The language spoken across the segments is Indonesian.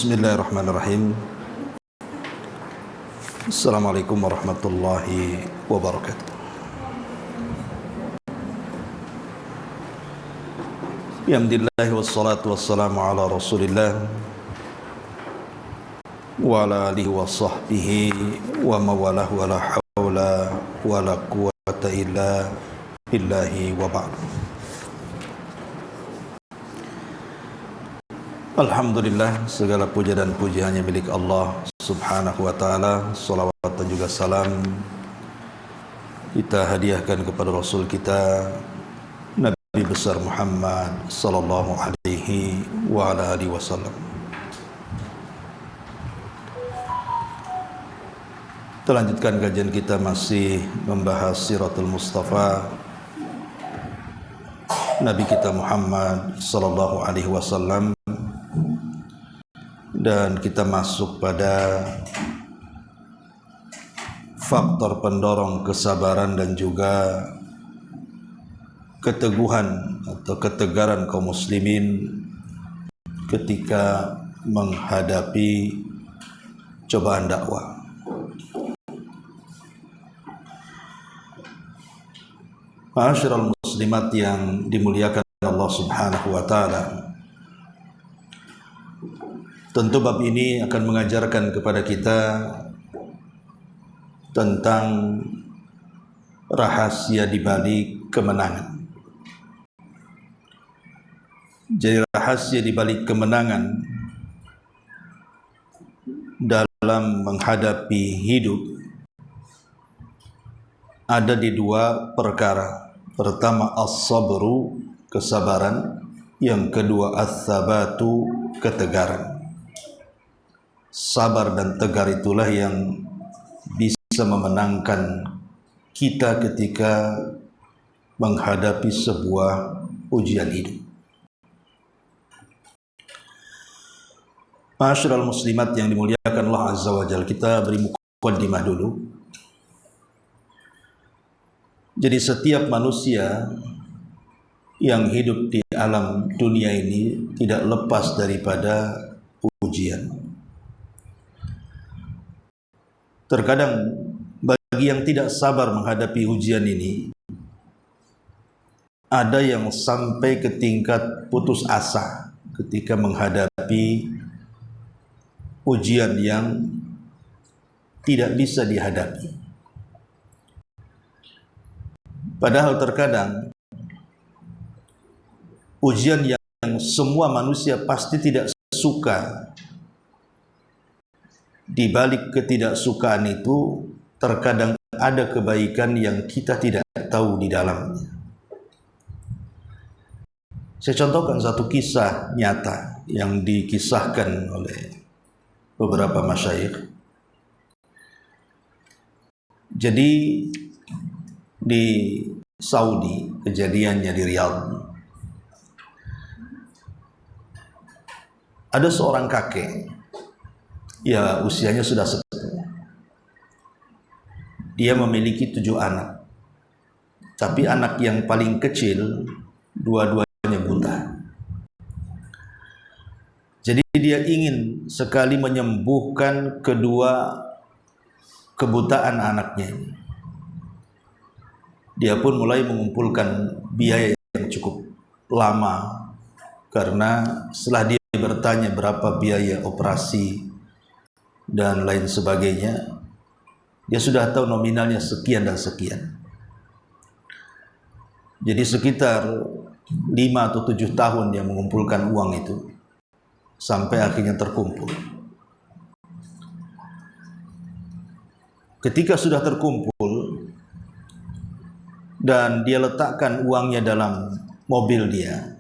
Bismillahirrahmanirrahim. Assalamualaikum warahmatullahi wabarakatuh. Alhamdulillah wassalatu wassalamu ala Rasulillah wa ala alihi wa sahbihi wa mawalah wa la hawla wa la quwwata illa billahi wa ba'd. Alhamdulillah, segala puja dan puji hanya milik Allah subhanahu wa ta'ala. Salawat dan juga salam kita hadiahkan kepada Rasul kita Nabi besar Muhammad sallallahu alaihi wa ala alihi wasallam. Kita lanjutkan kajian kita, masih membahas Siratul Mustafa Nabi kita Muhammad sallallahu alaihi wasallam. Dan kita masuk pada faktor pendorong kesabaran dan juga keteguhan atau ketegaran kaum muslimin ketika menghadapi cobaan dakwah. Ma'asyiral muslimat yang dimuliakan Allah subhanahu wa ta'ala, tentu bab ini akan mengajarkan kepada kita tentang rahasia di balik kemenangan. Jadi rahasia di balik kemenangan dalam menghadapi hidup ada di dua perkara. Pertama as-sabru, kesabaran. Yang kedua as-sabatu, ketegaran. Sabar dan tegar itulah yang bisa memenangkan kita ketika menghadapi sebuah ujian hidup. Ma'asyiral muslimat yang dimuliakan Allah azza wa jalla, kita beri muqaddimah dulu. Jadi setiap manusia yang hidup di alam dunia ini tidak lepas daripada ujian. Terkadang bagi yang tidak sabar menghadapi ujian ini, ada yang sampai ke tingkat putus asa ketika menghadapi ujian yang tidak bisa dihadapi. Padahal terkadang ujian yang semua manusia pasti tidak suka, di balik ketidaksukaan itu terkadang ada kebaikan yang kita tidak tahu di dalamnya. Saya contohkan satu kisah nyata yang dikisahkan oleh beberapa masyayikh. Jadi di Saudi, kejadiannya di Riyadh, ada seorang kakek, ya usianya sudah sepuh. Dia memiliki 7 anak, tapi anak yang paling kecil dua-duanya buta. Jadi dia ingin sekali menyembuhkan kedua kebutaan anaknya ini. Dia pun mulai mengumpulkan biaya yang cukup lama, karena setelah dia bertanya berapa biaya operasi dan lain sebagainya, dia sudah tahu nominalnya sekian dan sekian. Jadi sekitar 5 atau 7 tahun dia mengumpulkan uang itu sampai akhirnya terkumpul. Ketika sudah terkumpul dan dia letakkan uangnya dalam mobil dia,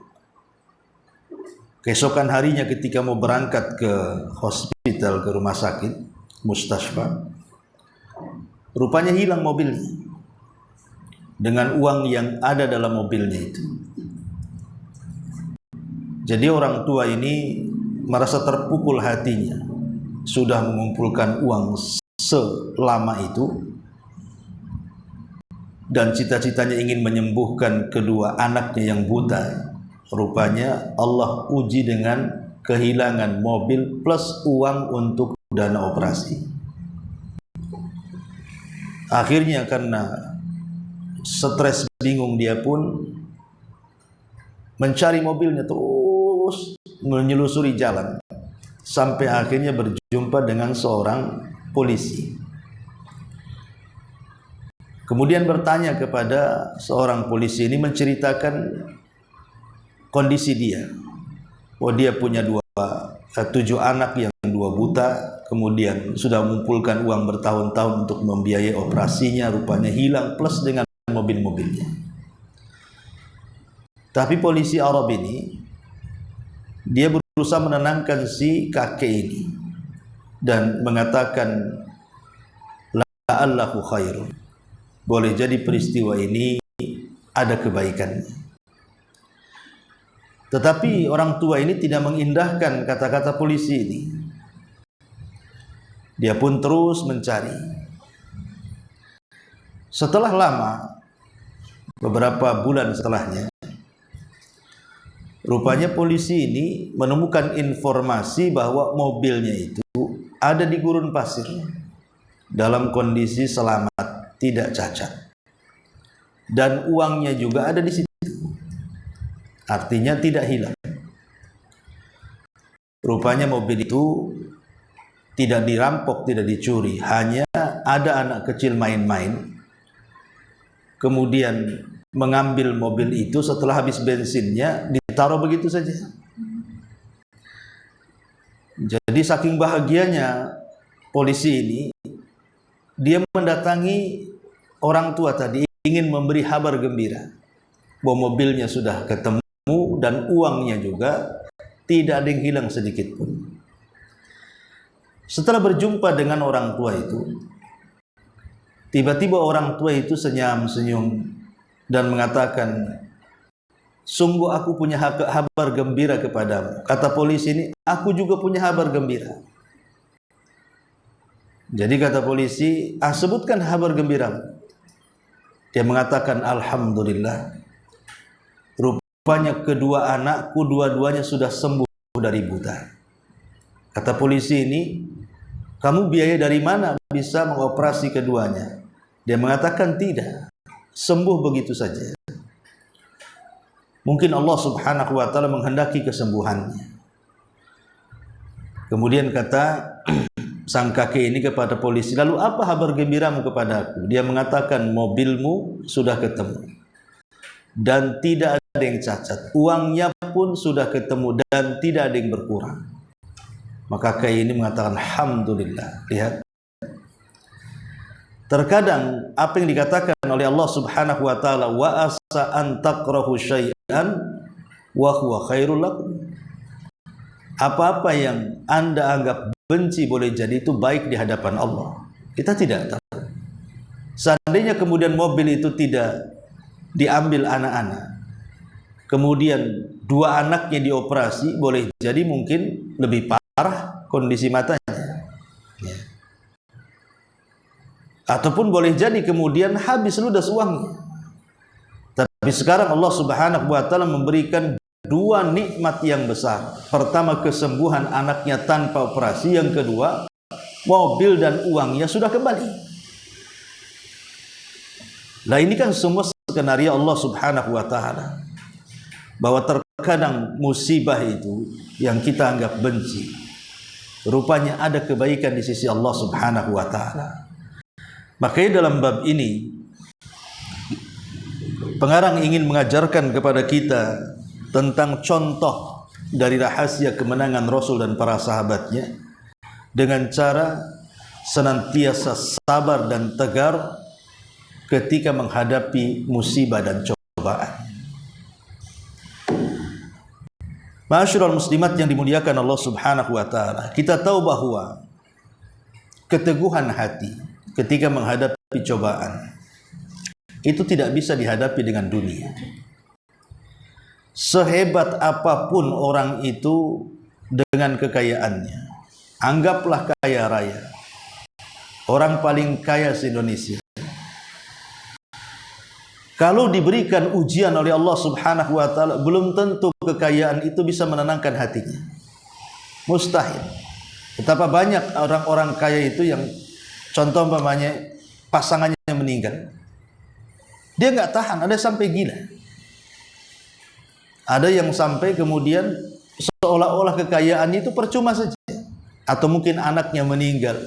keesokan harinya ketika mau berangkat ke hospital, ke rumah sakit, mustashfa, rupanya hilang mobilnya dengan uang yang ada dalam mobilnya itu. Jadi orang tua ini merasa terpukul hatinya, sudah mengumpulkan uang selama itu dan cita-citanya ingin menyembuhkan kedua anaknya yang buta. Rupanya Allah uji dengan kehilangan mobil plus uang untuk dana operasi. Akhirnya karena stres bingung, dia pun mencari mobilnya, terus menyelusuri jalan sampai akhirnya berjumpa dengan seorang polisi. Kemudian bertanya kepada seorang polisi ini, menceritakan kondisi dia. Oh, dia punya 7 anak yang 2 buta, kemudian sudah mengumpulkan uang bertahun-tahun untuk membiayai operasinya, rupanya hilang plus dengan mobil-mobilnya. Tapi polisi Arab ini, dia berusaha menenangkan si kakek ini dan mengatakan, la'allahu khairun, boleh jadi peristiwa ini ada kebaikannya. Tetapi orang tua ini tidak mengindahkan kata-kata polisi ini. Dia pun terus mencari. Setelah lama, beberapa bulan setelahnya, rupanya polisi ini menemukan informasi bahwa mobilnya itu ada di gurun pasir dalam kondisi selamat, tidak cacat, dan uangnya juga ada di situ, artinya tidak hilang. Rupanya mobil itu tidak dirampok, tidak dicuri, hanya ada anak kecil main-main, kemudian mengambil mobil itu setelah habis bensinnya, ditaruh begitu saja. Jadi saking bahagianya polisi ini, dia mendatangi orang tua tadi, ingin memberi kabar gembira bahwa mobilnya sudah ketemu dan uangnya juga tidak ada yang hilang sedikit pun. Setelah berjumpa dengan orang tua itu, tiba-tiba orang tua itu senyum-senyum dan mengatakan, sungguh aku punya kabar gembira kepadamu. Kata polisi ini, aku juga punya kabar gembira. Jadi kata polisi, sebutkan kabar gembiramu. Dia mengatakan, alhamdulillah, rupanya kedua anakku dua-duanya sudah sembuh dari buta. Kata polisi ini, kamu biaya dari mana bisa mengoperasi keduanya? Dia mengatakan tidak, sembuh begitu saja. Mungkin Allah subhanahu wa ta'ala menghendaki kesembuhannya. Kemudian kata sang kakek ini kepada polisi, lalu apa kabar gembiramu kepada aku? Dia mengatakan, mobilmu sudah ketemu dan tidak ada yang cacat, uangnya pun sudah ketemu dan tidak ada yang berkurang. Maka kakek ini mengatakan, alhamdulillah. Lihat, terkadang apa yang dikatakan oleh Allah subhanahu wa ta'ala, wa asa an takrahu syai'an wa huwa khairul lakum, apa-apa yang Anda anggap benci boleh jadi itu baik di hadapan Allah. Kita tidak tahu. Seandainya kemudian mobil itu tidak diambil anak-anak, kemudian 2 anaknya dioperasi, boleh jadi mungkin lebih parah kondisi matanya, ya. Ataupun boleh jadi kemudian habis ludas uangnya. Tapi sekarang Allah subhanahu wa ta'ala memberikan 2 nikmat yang besar. Pertama, kesembuhan anaknya tanpa operasi. Yang kedua, mobil dan uangnya sudah kembali. Nah, ini kan semua skenario Allah subhanahu wa ta'ala, bahwa terkadang musibah itu yang kita anggap benci, rupanya ada kebaikan di sisi Allah subhanahu wa ta'ala. Makanya dalam bab ini pengarang ingin mengajarkan kepada kita tentang contoh dari rahasia kemenangan Rasul dan para sahabatnya, dengan cara senantiasa sabar dan tegar ketika menghadapi musibah dan cobaan. Ma'asyiral muslimat yang dimuliakan Allah subhanahu wa ta'ala, kita tahu bahwa keteguhan hati ketika menghadapi cobaan itu tidak bisa dihadapi dengan dunia. Sehebat apapun orang itu dengan kekayaannya, anggaplah kaya raya, orang paling kaya se-Indonesia, kalau diberikan ujian oleh Allah subhanahu wa ta'ala, belum tentu kekayaan itu bisa menenangkan hatinya. Mustahil. Betapa banyak orang-orang kaya itu yang contoh umpamanya pasangannya meninggal, dia nggak tahan, ada sampai gila. Ada yang sampai kemudian seolah-olah kekayaan itu percuma saja. Atau mungkin anaknya meninggal,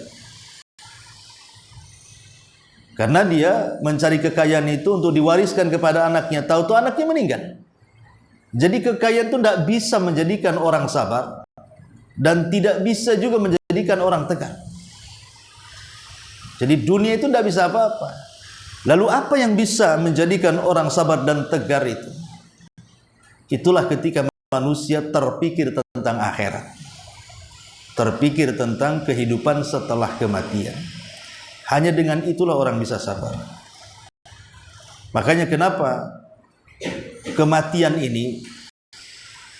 karena dia mencari kekayaan itu untuk diwariskan kepada anaknya, tahu-tahu anaknya meninggal. Jadi kekayaan itu tidak bisa menjadikan orang sabar, dan tidak bisa juga menjadikan orang tegar. Jadi dunia itu tidak bisa apa-apa. Lalu apa yang bisa menjadikan orang sabar dan tegar itu? Itulah ketika manusia terpikir tentang akhirat, terpikir tentang kehidupan setelah kematian. Hanya dengan itulah orang bisa sabar. Makanya kenapa kematian ini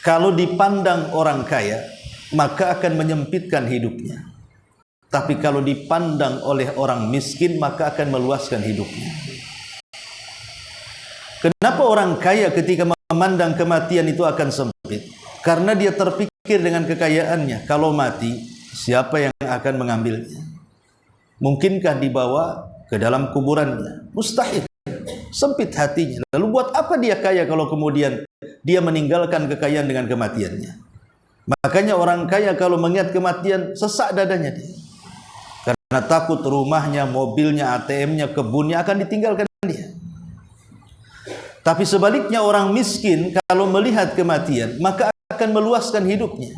kalau dipandang orang kaya maka akan menyempitkan hidupnya, tapi kalau dipandang oleh orang miskin maka akan meluaskan hidupnya. Kenapa orang kaya ketika memandang kematian itu akan sempit? Karena dia terpikir dengan kekayaannya, kalau mati siapa yang akan mengambilnya? Mungkinkah dibawa ke dalam kuburannya? Mustahil. Sempit hatinya. Lalu buat apa dia kaya kalau kemudian dia meninggalkan kekayaan dengan kematiannya? Makanya orang kaya kalau mengingat kematian sesak dadanya dia, karena takut rumahnya, mobilnya, ATM-nya, kebunnya akan ditinggalkan dia. Tapi sebaliknya orang miskin kalau melihat kematian maka akan meluaskan hidupnya,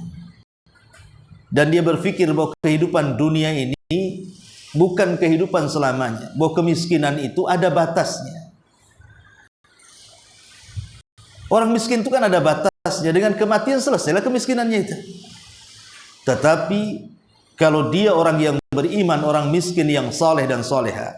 dan dia berpikir bahwa kehidupan dunia ini bukan kehidupan selamanya, bahwa kemiskinan itu ada batasnya. Orang miskin itu kan ada batasnya, dengan kematian selesailah kemiskinannya itu. Tetapi kalau dia orang yang beriman, orang miskin yang saleh dan soleha,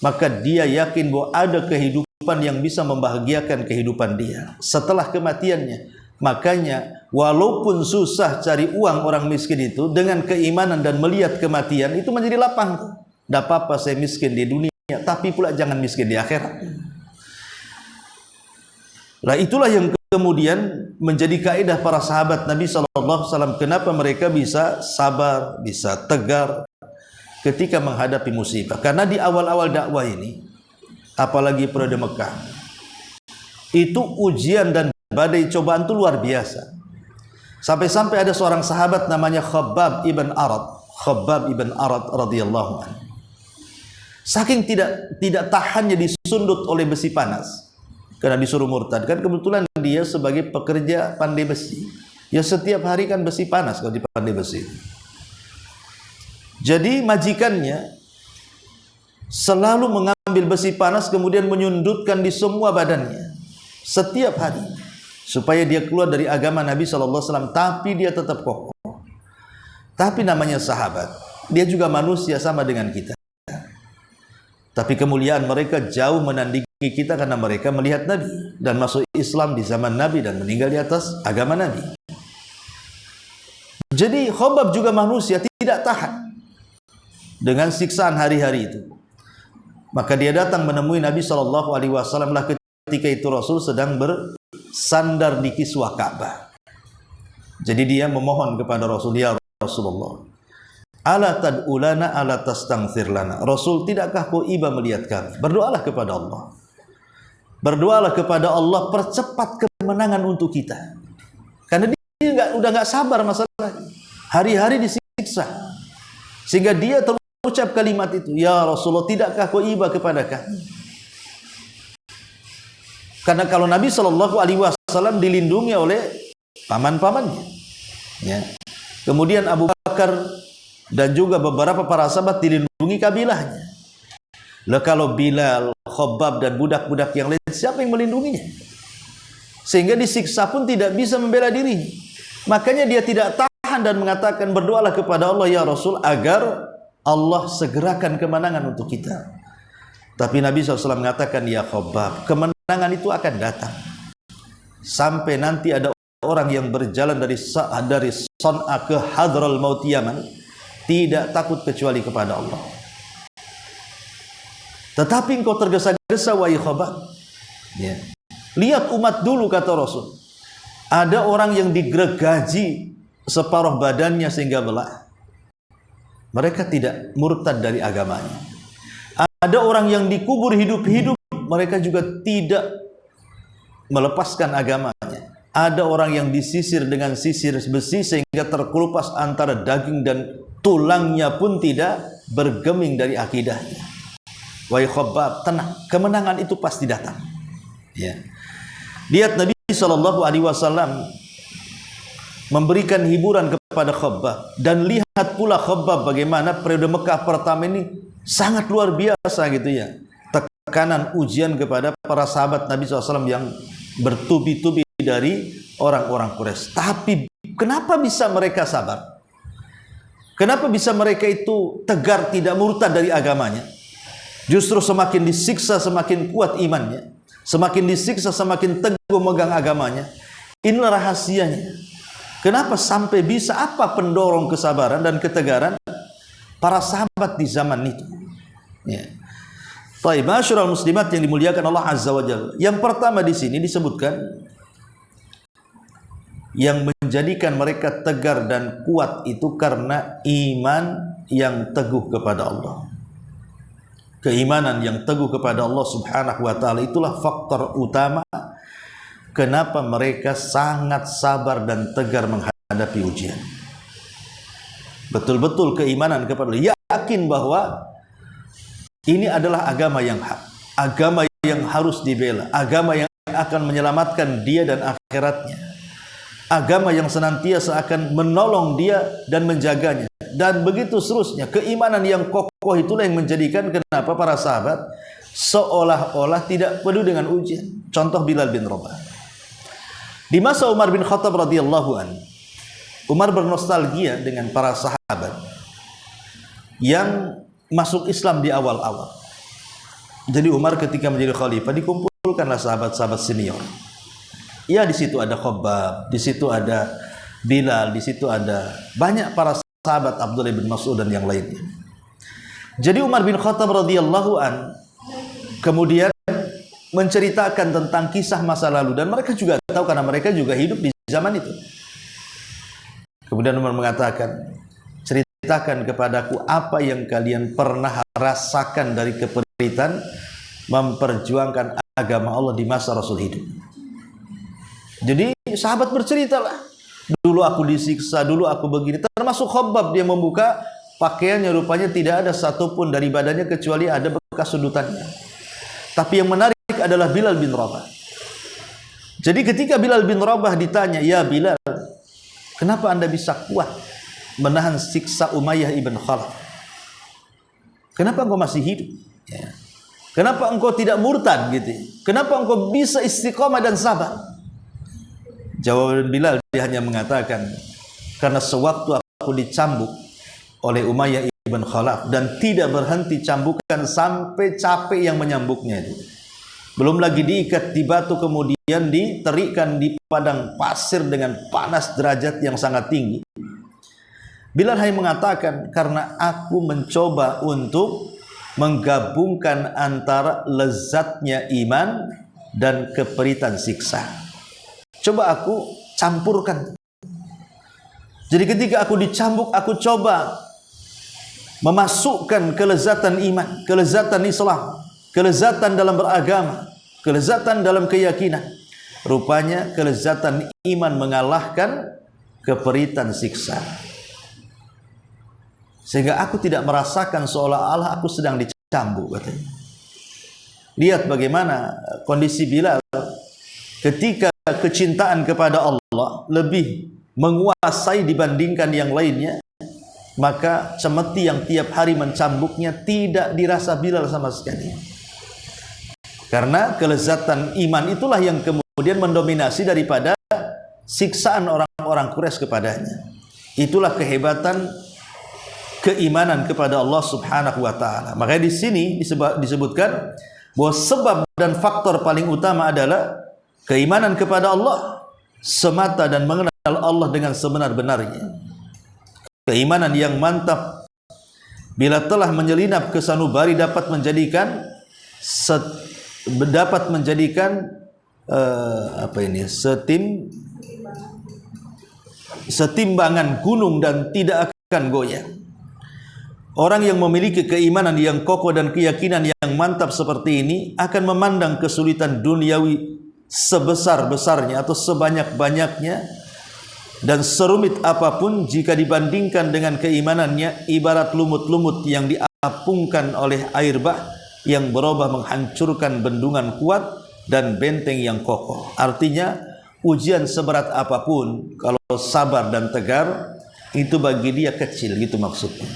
maka dia yakin bahwa ada kehidupan yang bisa membahagiakan kehidupan dia setelah kematiannya. Makanya walaupun susah cari uang orang miskin itu, dengan keimanan dan melihat kematian itu menjadi lapang. Tidak apa-apa saya miskin di dunia, tapi pula jangan miskin di akhirat. Nah itulah yang kemudian menjadi kaidah para sahabat Nabi SAW. Kenapa mereka bisa sabar, bisa tegar ketika menghadapi musibah? Karena di awal-awal dakwah ini, apalagi periode Mekah, itu ujian dan badai cobaan itu luar biasa. Sampai-sampai ada seorang sahabat namanya Khabbab ibn Arad radhiyallahu anhu. Saking tidak tahannya disundut oleh besi panas, karena disuruh murtad. Kan kebetulan dia sebagai pekerja pandai besi, ya setiap hari kan besi panas kalau di pandai besi. Jadi majikannya selalu mengambil besi panas kemudian menyundutkan di semua badannya setiap hari, supaya dia keluar dari agama Nabi SAW. Tapi dia tetap kokoh. Tapi namanya sahabat, dia juga manusia sama dengan kita. Tapi kemuliaan mereka jauh menandingi kita, karena mereka melihat Nabi dan masuk Islam di zaman Nabi dan meninggal di atas agama Nabi. Jadi Khabbab juga manusia, tidak tahan dengan siksaan hari-hari itu. Maka dia datang menemui Nabi SAW lah ketika itu Rasul sedang bersandar di kiswah Ka'bah. Jadi dia memohon kepada Rasul, ya Rasulullah, ala tad'ulana ala tastaghfir lana. Rasul, tidakkah kau iba melihat kami? Berdoalah kepada Allah. Berdoalah kepada Allah, percepat kemenangan untuk kita. Karena dia udah nggak sabar masalahnya. Hari-hari disiksa. Sehingga dia terucap kalimat itu, ya Rasulullah, tidakkah kau iba kepada kami? Karena kalau Nabi SAW dilindungi oleh paman-pamannya, ya. Kemudian Abu Bakar dan juga beberapa para sahabat dilindungi kabilahnya. Lah kalau Bilal, Khabbab dan budak-budak yang lain, siapa yang melindunginya? Sehingga disiksa pun tidak bisa membela dirinya. Makanya dia tidak tahan dan mengatakan, berdoalah kepada Allah ya Rasul agar Allah segerakan kemenangan untuk kita. Tapi Nabi SAW mengatakan, ya Khabbab, kemenangan itu akan datang. Sampai nanti ada orang yang berjalan dari Son'a ke Hadral Maut Yaman, tidak takut kecuali kepada Allah. Tetapi engkau tergesa-gesa wahai Khabbab, ya. Lihat umat dulu, kata Rasul. Ada orang yang digergaji separuh badannya sehingga belah, mereka tidak murtad dari agamanya. Ada orang yang dikubur hidup-hidup, mereka juga tidak melepaskan agamanya. Ada orang yang disisir dengan sisir besi sehingga terkelupas antara daging dan tulangnya pun tidak bergeming dari akidahnya. Wahai Khabbab, tenang, kemenangan itu pasti datang. Ya. Lihat Nabi SAW memberikan hiburan kepada Khabbab, dan lihat pula Khabbab bagaimana periode Mekah pertama ini sangat luar biasa gitu ya. Tekanan ujian kepada para sahabat Nabi SAW yang bertubi-tubi dari orang-orang Quraisy. Tapi kenapa bisa mereka sabar? Kenapa bisa mereka itu tegar tidak murtad dari agamanya? Justru semakin disiksa semakin kuat imannya, semakin disiksa semakin teguh megang agamanya. Inilah rahasianya. Kenapa sampai bisa, apa pendorong kesabaran dan ketegaran para sahabat di zaman itu? Ya. Baik, masyarul muslimat yang dimuliakan Allah Azza wa Jalla. Yang pertama di sini disebutkan yang menjadikan mereka tegar dan kuat itu karena iman yang teguh kepada Allah. Keimanan yang teguh kepada Allah Subhanahu wa taala itulah faktor utama kenapa mereka sangat sabar dan tegar menghadapi ujian. Betul-betul keimanan kepada Allah, yakin bahwa ini adalah agama yang hak, agama yang harus dibela, agama yang akan menyelamatkan dia dan akhiratnya, agama yang senantiasa akan menolong dia dan menjaganya, dan begitu seterusnya. Keimanan yang kokoh itulah yang menjadikan kenapa para sahabat seolah-olah tidak peduli dengan ujian. Contoh Bilal bin Rabah. Di masa Umar bin Khattab radhiyallahu an, Umar bernostalgia dengan para sahabat yang masuk Islam di awal-awal. Jadi Umar ketika menjadi khalifah dikumpulkanlah sahabat-sahabat senior. Ya, di situ ada Khabbab, di situ ada Bilal, di situ ada banyak para sahabat, Abdullah bin Mas'ud dan yang lainnya. Jadi Umar bin Khattab radhiyallahu an kemudian menceritakan tentang kisah masa lalu, dan mereka juga tahu karena mereka juga hidup di zaman itu. Kemudian Umar mengatakan, ceritakan kepadaku apa yang kalian pernah rasakan dari keperitan memperjuangkan agama Allah di masa Rasul hidup. Jadi sahabat berceritalah, dulu aku disiksa, dulu aku begini. Termasuk Khabbab, dia membuka pakaiannya, rupanya tidak ada satupun dari badannya kecuali ada bekas sudutannya. Tapi yang menarik adalah Bilal bin Rabah. Jadi ketika Bilal bin Rabah ditanya, ya Bilal, kenapa anda bisa kuat menahan siksa Umayyah ibn Khalaf? Kenapa engkau masih hidup? Ya. Kenapa engkau tidak murtad gitu? Kenapa engkau bisa istiqamah dan sabar? Jawaban Bilal, dia hanya mengatakan, karena sewaktu aku dicambuk oleh Umayyah ibn Khalaf dan tidak berhenti cambukan sampai capek yang menyambuknya itu. Belum lagi diikat di batu, kemudian diterikkan di padang pasir dengan panas derajat yang sangat tinggi. Bilal hanya mengatakan, karena aku mencoba untuk menggabungkan antara lezatnya iman dan keperitan siksa. Coba aku campurkan. Jadi ketika aku dicambuk, aku coba memasukkan kelezatan iman, kelezatan Islam, kelezatan dalam beragama, kelezatan dalam keyakinan. Rupanya kelezatan iman mengalahkan keperitan siksa. Sehingga aku tidak merasakan seolah-olah aku sedang dicambuk, katanya. Lihat bagaimana kondisi Bilal ketika kecintaan kepada Allah lebih menguasai dibandingkan yang lainnya, maka cemeti yang tiap hari mencambuknya tidak dirasa Bilal sama sekali. Karena kelezatan iman itulah yang kemudian mendominasi daripada siksaan orang-orang Quraisy kepadanya. Itulah kehebatan keimanan kepada Allah Subhanahu wa taala. Makanya di sini disebutkan bahwa sebab dan faktor paling utama adalah keimanan kepada Allah semata dan mengenal Allah dengan sebenar-benarnya. Keimanan yang mantap bila telah menyelinap ke sanubari dapat menjadikan setimbangan gunung dan tidak akan goyah. Orang yang memiliki keimanan yang kokoh dan keyakinan yang mantap seperti ini akan memandang kesulitan duniawi sebesar-besarnya atau sebanyak-banyaknya dan serumit apapun jika dibandingkan dengan keimanannya, ibarat lumut-lumut yang diapungkan oleh air bah yang berubah menghancurkan bendungan kuat dan benteng yang kokoh. Artinya, ujian seberat apapun, kalau sabar dan tegar, itu bagi dia kecil, gitu maksudnya.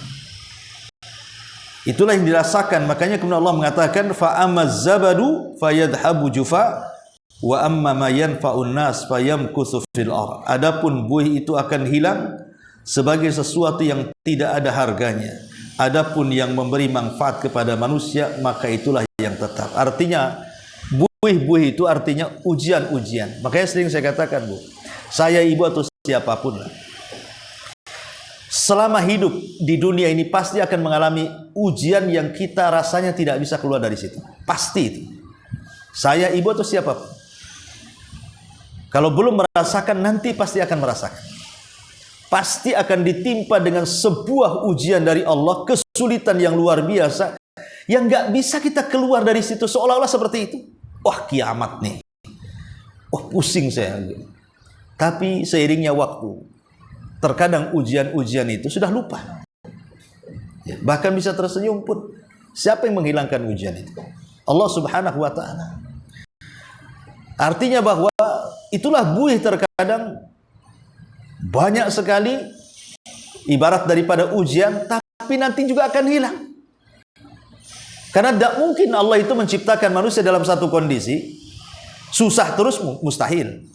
Itulah yang dirasakan. Makanya kemudian Allah mengatakan, fa'amaz zabadu fayadhabu jufa wa amma ma yanfa'un nas fayamkuthu fil ardh. Adapun buih itu akan hilang sebagai sesuatu yang tidak ada harganya. Adapun yang memberi manfaat kepada manusia, maka itulah yang tetap. Artinya buih-buih itu artinya ujian-ujian. Makanya sering saya katakan, Bu, saya, ibu atau siapapun lah, selama hidup di dunia ini pasti akan mengalami ujian yang kita rasanya tidak bisa keluar dari situ. Pasti itu. Saya, ibu atau siapapun, kalau belum merasakan, nanti pasti akan merasakan. Pasti akan ditimpa dengan sebuah ujian dari Allah, kesulitan yang luar biasa, yang gak bisa kita keluar dari situ, seolah-olah seperti itu. Wah, kiamat nih. Wah, pusing saya. Tapi seiringnya waktu, terkadang ujian-ujian itu sudah lupa. Ya, bahkan bisa tersenyum pun. Siapa yang menghilangkan ujian itu? Allah Subhanahu wa ta'ala. Artinya bahwa itulah buih terkadang banyak sekali ibarat daripada ujian, tapi nanti juga akan hilang. Karena tidak mungkin Allah itu menciptakan manusia dalam satu kondisi susah terus, mustahil.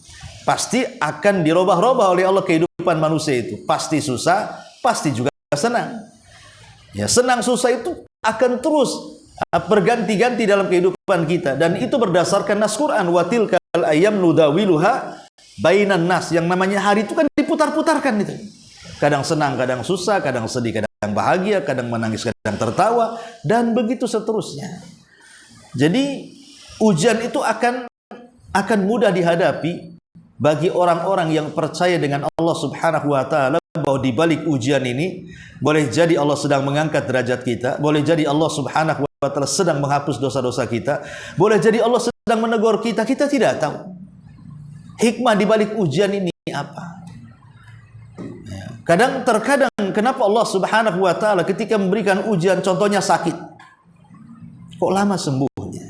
Pasti akan dirubah-rubah oleh Allah kehidupan manusia itu. Pasti susah, pasti juga senang. Ya, senang susah itu akan terus berganti-ganti dalam kehidupan kita, dan itu berdasarkan nas Quran, wa tilkal ayyam nudawiluha bainan nas. Yang namanya hari itu kan diputar-putarkan itu. Kadang senang, kadang susah, kadang sedih, kadang bahagia, kadang menangis, kadang tertawa, dan begitu seterusnya. Jadi ujian itu akan mudah dihadapi bagi orang-orang yang percaya dengan Allah Subhanahu wa ta'ala, bahwa di balik ujian ini boleh jadi Allah sedang mengangkat derajat kita, boleh jadi Allah Subhanahu wa ta'ala sedang menghapus dosa-dosa kita, boleh jadi Allah sedang menegur kita, kita tidak tahu hikmah di balik ujian ini apa. Terkadang kenapa Allah Subhanahu wa ta'ala ketika memberikan ujian, contohnya sakit, kok lama sembuhnya,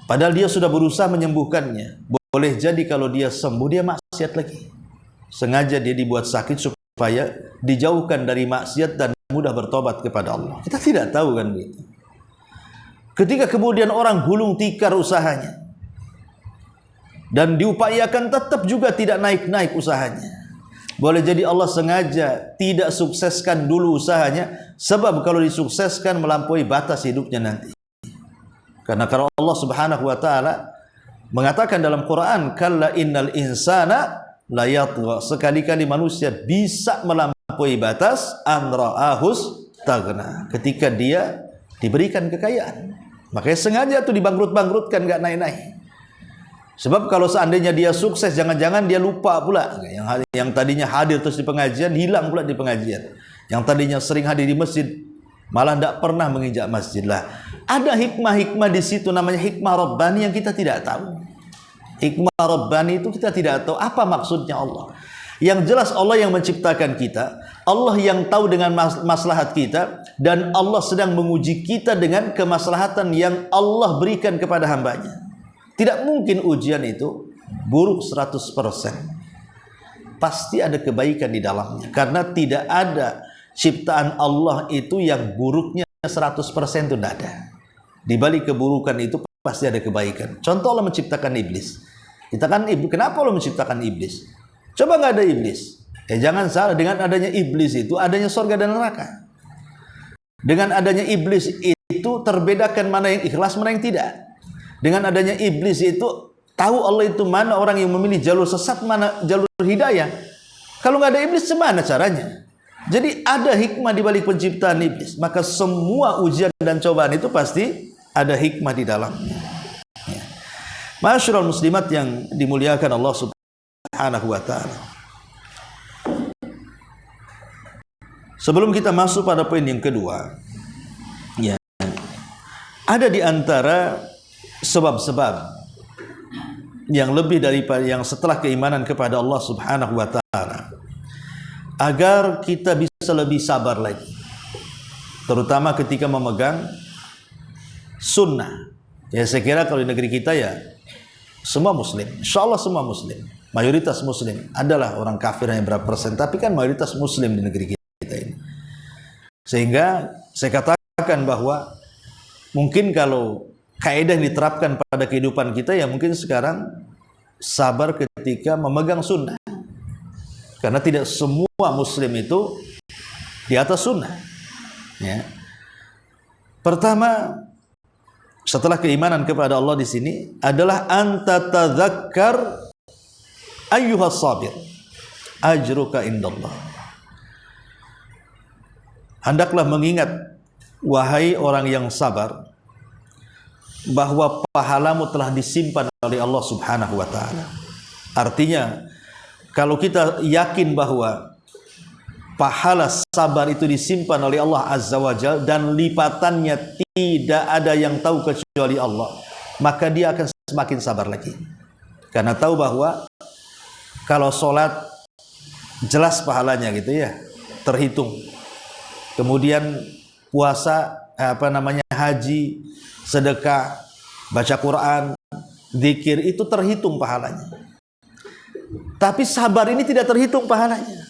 padahal dia sudah berusaha menyembuhkannya. Boleh jadi kalau dia sembuh, dia maksiat lagi. Sengaja dia dibuat sakit supaya dijauhkan dari maksiat dan mudah bertobat kepada Allah. Kita tidak tahu kan begitu. Ketika kemudian orang gulung tikar usahanya dan diupayakan tetap juga tidak naik-naik usahanya, boleh jadi Allah sengaja tidak sukseskan dulu usahanya, sebab kalau disukseskan melampaui batas hidupnya nanti. Karena kalau Allah Subhanahu wa ta'ala mengatakan dalam Quran, kalla innal insana la yatgha, sekali-kali manusia bisa melampaui batas an ra'ahus taghna, ketika dia diberikan kekayaan. Makanya sengaja tuh dibangkrut-bangkrutkan, gak naik-naik. Sebab kalau seandainya dia sukses, jangan-jangan dia lupa pula. Yang tadinya hadir terus di pengajian, hilang pula di pengajian. Yang tadinya sering hadir di masjid, malah tidak pernah menginjak masjid lah. Ada hikmah-hikmah di situ, namanya hikmah Rabbani yang kita tidak tahu. Hikmah Rabbani itu kita tidak tahu apa maksudnya Allah. Yang jelas Allah yang menciptakan kita, Allah yang tahu dengan maslahat kita, dan Allah sedang menguji kita dengan kemaslahatan yang Allah berikan kepada hambanya. Tidak mungkin ujian itu buruk 100%. Pasti ada kebaikan di dalamnya, karena tidak ada ciptaan Allah itu yang buruknya 100% itu tidak ada. Di balik keburukan itu pasti ada kebaikan. Contoh Allah menciptakan iblis. Kenapa Allah menciptakan iblis? Coba nggak ada iblis. Jangan salah, dengan adanya iblis itu adanya surga dan neraka. Dengan adanya iblis itu terbedakan mana yang ikhlas, mana yang tidak. Dengan adanya iblis itu tahu Allah itu mana orang yang memilih jalur sesat, mana jalur hidayah. Kalau nggak ada iblis, gimana caranya? Jadi ada hikmah di balik penciptaan iblis. Maka semua ujian dan cobaan itu pasti ada hikmah di dalamnya. Ya. Masyarul muslimat yang dimuliakan Allah Subhanahu wa ta'ala, Sebelum kita masuk pada poin yang kedua, ya, ada di antara sebab-sebab yang lebih daripada yang setelah keimanan kepada Allah Subhanahu wa taala, agar kita bisa lebih sabar lagi, terutama ketika memegang sunnah. Ya, saya kira kalau di negeri kita ya semua muslim, insya Allah semua muslim, mayoritas muslim. Adalah orang kafir yang berapa persen, tapi kan mayoritas muslim di negeri kita ini. Sehingga saya katakan bahwa mungkin kalau kaidah yang diterapkan pada kehidupan kita, ya mungkin sekarang sabar ketika memegang sunnah, karena tidak semua muslim itu di atas sunnah, ya. Pertama, setelah keimanan kepada Allah di sini adalah anta tadzakkar ayyuhas sabir ajruka indallah. Hendaklah mengingat, wahai orang yang sabar, bahwa pahalamu telah disimpan oleh Allah Subhanahu wa taala. Artinya, kalau kita yakin bahwa pahala sabar itu disimpan oleh Allah Azza wa Jalla dan lipatannya tidak ada yang tahu kecuali Allah, maka dia akan semakin sabar lagi. Karena tahu bahwa kalau sholat jelas pahalanya gitu ya, terhitung. Kemudian puasa, haji, sedekah, baca Quran, zikir, itu terhitung pahalanya. Tapi sabar ini tidak terhitung pahalanya.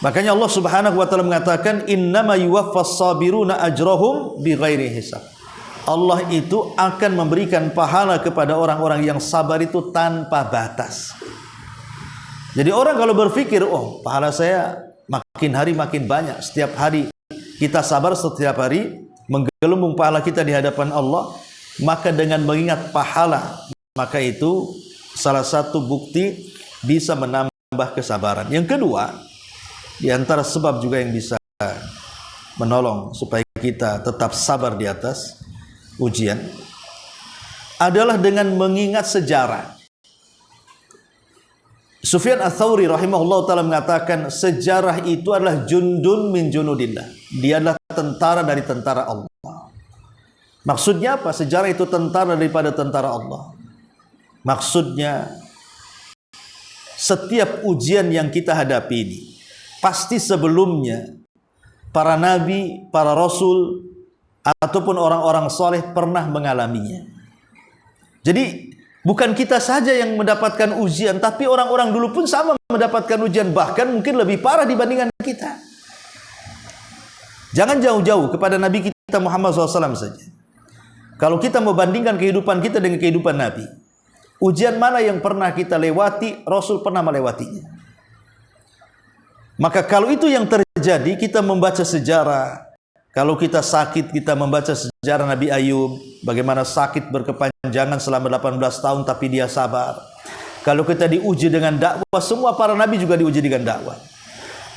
Makanya Allah Subhanahu wa taala mengatakan, innama yuwaffas sabiruna ajrahum bighairi hisab. Allah itu akan memberikan pahala kepada orang-orang yang sabar itu tanpa batas. Jadi orang kalau berpikir, oh pahala saya makin hari makin banyak, setiap hari kita sabar, setiap hari menggelembung pahala kita di hadapan Allah, maka dengan mengingat pahala, maka itu salah satu bukti bisa menambah kesabaran. Yang kedua, di antara sebab juga yang bisa menolong supaya kita tetap sabar di atas ujian adalah dengan mengingat sejarah. Sufyan Ats-Tsauri rahimahullah ta'ala mengatakan, sejarah itu adalah jundun min junudillah. Dia adalah tentara dari tentara Allah. Maksudnya apa? Sejarah itu tentara daripada tentara Allah. Maksudnya, setiap ujian yang kita hadapi ini, pasti sebelumnya para nabi, para rasul, ataupun orang-orang soleh pernah mengalaminya. Jadi bukan kita saja yang mendapatkan ujian, tapi orang-orang dulu pun sama mendapatkan ujian, bahkan mungkin lebih parah dibandingkan kita. Jangan jauh-jauh kepada Nabi kita Muhammad SAW saja. Kalau kita membandingkan kehidupan kita dengan kehidupan Nabi, ujian mana yang pernah kita lewati, Rasul pernah melewatinya. Maka kalau itu yang terjadi, kita membaca sejarah. Kalau kita sakit, kita membaca sejarah Nabi Ayub, bagaimana sakit berkepanjangan selama 18 tahun tapi dia sabar. Kalau kita diuji dengan dakwah, semua para nabi juga diuji dengan dakwah.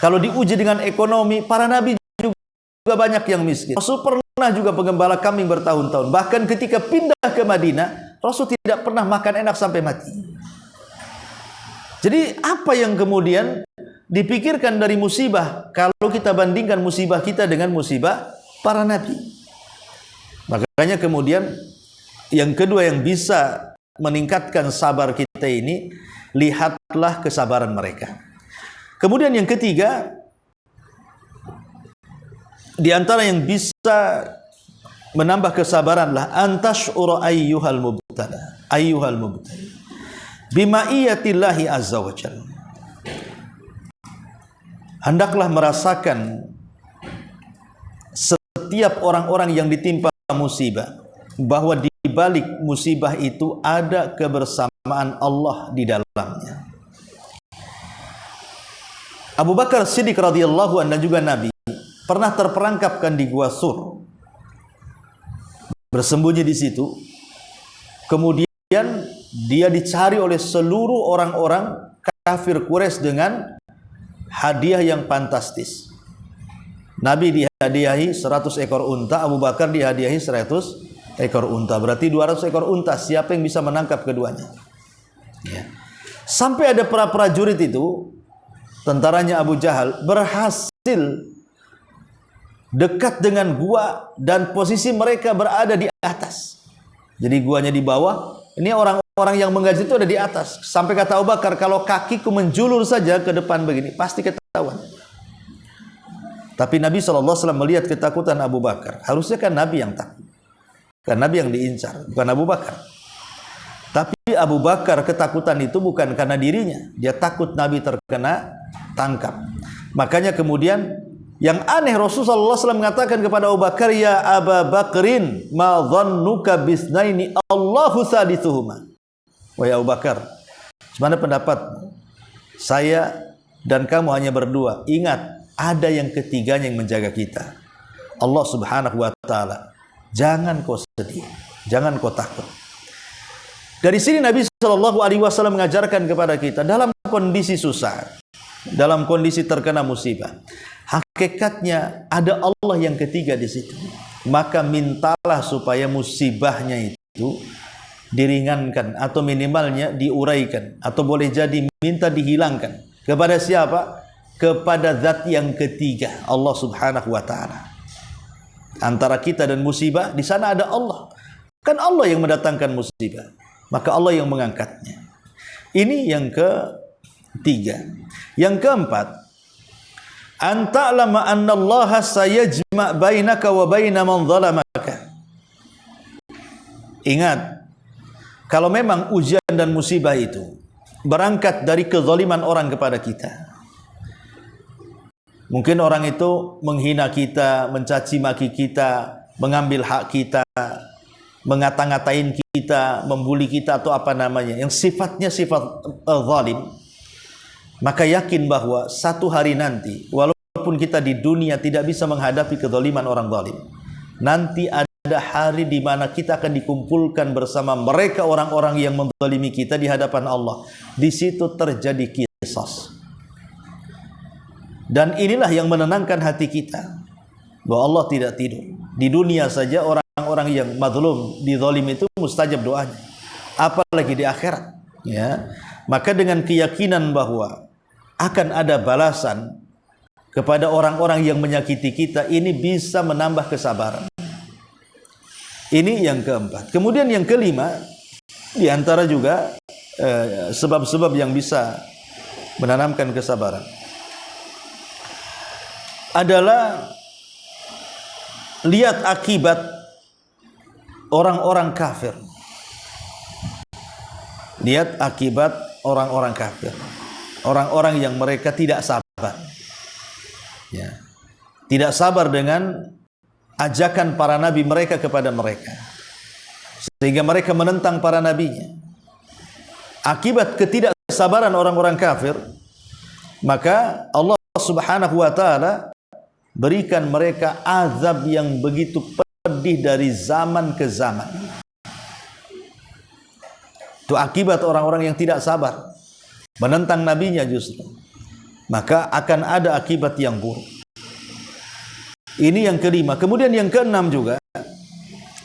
Kalau diuji dengan ekonomi, para nabi juga banyak yang miskin. Rasul pernah juga penggembala kambing bertahun-tahun. Bahkan ketika pindah ke Madinah, Rasul tidak pernah makan enak sampai mati. Jadi apa yang kemudian dipikirkan dari musibah kalau kita bandingkan musibah kita dengan musibah para nabi? Makanya kemudian yang kedua yang bisa meningkatkan sabar kita ini, lihatlah kesabaran mereka. Kemudian yang ketiga, di antara yang bisa menambah kesabaranlah antash'ura ayyuhal mubtala bima'iyatillahi azza wa jalla. Hendaklah merasakan setiap orang-orang yang ditimpa musibah, bahwa di balik musibah itu ada kebersamaan Allah di dalamnya. Abu Bakar Siddiq radhiyallahu anhu dan juga Nabi pernah terperangkapkan di Gua Sur, bersembunyi di situ. Kemudian dia dicari oleh seluruh orang-orang kafir Quraisy dengan hadiah yang fantastis. Nabi dihadiahi 100 ekor unta, Abu Bakar dihadiahi 100 ekor unta. Berarti 200 ekor unta. Siapa yang bisa menangkap keduanya? Ya. Sampai ada para prajurit itu, tentaranya Abu Jahal, berhasil dekat dengan gua dan posisi mereka berada di atas. Jadi guanya di bawah, ini orang-orang yang menggaji itu ada di atas. Sampai kata Abu Bakar, kalau kakiku menjulur saja ke depan begini, pasti ketahuan. Tapi Nabi SAW melihat ketakutan Abu Bakar. Harusnya kan Nabi yang takut, kan Nabi yang diincar, bukan Abu Bakar. Tapi Abu Bakar ketakutan itu bukan karena dirinya, dia takut Nabi terkena tangkap. Makanya kemudian yang aneh, Rasulullah SAW mengatakan kepada Abu Bakar, ya Aba Bakrin, ma dhannuka bisnaini Allahu sadithuhuma. Wahai Abu Bakar, bagaimana pendapat saya dan kamu hanya berdua? Ingat, ada yang ketiganya yang menjaga kita, Allah Subhanahu wa ta'ala. Jangan kau sedih, jangan kau takut. Dari sini Nabi SAW mengajarkan kepada kita, dalam kondisi susah, dalam kondisi terkena musibah, hakikatnya ada Allah yang ketiga di situ. Maka mintalah supaya musibahnya itu diringankan atau minimalnya diuraikan, atau boleh jadi minta dihilangkan. Kepada siapa? Kepada zat yang ketiga, Allah Subhanahu wa ta'ala. Antara kita dan musibah, di sana ada Allah. Kan Allah yang mendatangkan musibah, maka Allah yang mengangkatnya. Ini yang ketiga. Yang keempat, anta'lama annallaha sayajma' bainaka wa baina man zalamaka. Ingat, kalau memang ujian dan musibah itu berangkat dari kezaliman orang kepada kita, mungkin orang itu menghina kita, mencaci maki kita, mengambil hak kita, mengata-ngatain kita, membuli kita, atau apa namanya, yang sifatnya sifat zalim. Maka yakin bahwa satu hari nanti, walaupun kita di dunia tidak bisa menghadapi kezaliman orang zalim, nanti ada hari di mana kita akan dikumpulkan bersama mereka orang-orang yang menzalimi kita di hadapan Allah. Di situ terjadi qisas. Dan inilah yang menenangkan hati kita, bahwa Allah tidak tidur. Di dunia saja orang-orang yang mazlum, dizalim itu mustajab doanya, apalagi di akhirat, ya. Maka dengan keyakinan bahwa akan ada balasan kepada orang-orang yang menyakiti kita, ini bisa menambah kesabaran. Ini yang keempat. Kemudian yang kelima, di antara juga sebab-sebab yang bisa menanamkan kesabaran adalah lihat akibat orang-orang kafir. Lihat akibat orang-orang kafir, orang-orang yang mereka tidak sabar, ya, tidak sabar dengan ajakan para nabi mereka kepada mereka, sehingga mereka menentang para nabinya. Akibat ketidaksabaran orang-orang kafir, maka Allah Subhanahu wa ta'ala berikan mereka azab yang begitu pedih dari zaman ke zaman. Itu akibat orang-orang yang tidak sabar, menentang nabinya justru. Maka akan ada akibat yang buruk. Ini yang kelima. Kemudian yang keenam juga,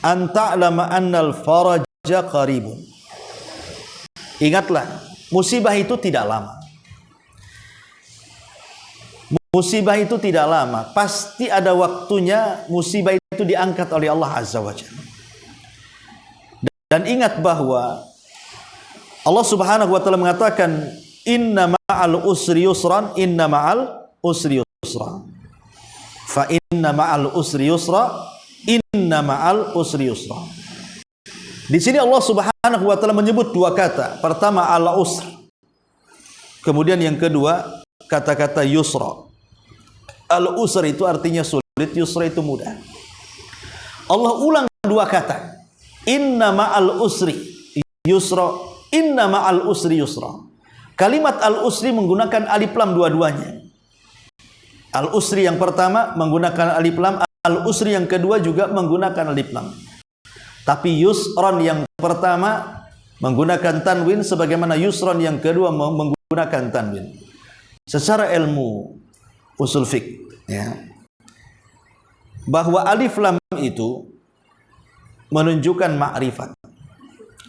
anta'lama annal faraja qaribun. Ingatlah, musibah itu tidak lama. Musibah itu tidak lama. Pasti ada waktunya musibah itu diangkat oleh Allah Azza wa Jalla. Dan ingat bahwa Allah Subhanahu wa ta'ala mengatakan, inna ma'al usri yusran, inna ma'al usri yusra. Fa inna ma'al usri yusra, inna ma'al usri yusra. Di sini Allah Subhanahu wa ta'ala menyebut dua kata. Pertama al-usr. Kemudian yang kedua kata-kata yusra. Al-usr itu artinya sulit, yusra itu mudah. Allah ulang dua kata. Inna ma'al usri yusra, inna ma'al usri yusra. Kalimat al-usri menggunakan alif lam dua-duanya. Al-usri yang pertama menggunakan alif lam, al-usri yang kedua juga menggunakan alif lam. Tapi yusron yang pertama menggunakan tanwin, sebagaimana yusron yang kedua menggunakan tanwin. Secara ilmu usul fiqh, ya, bahwa alif lam itu menunjukkan ma'rifat,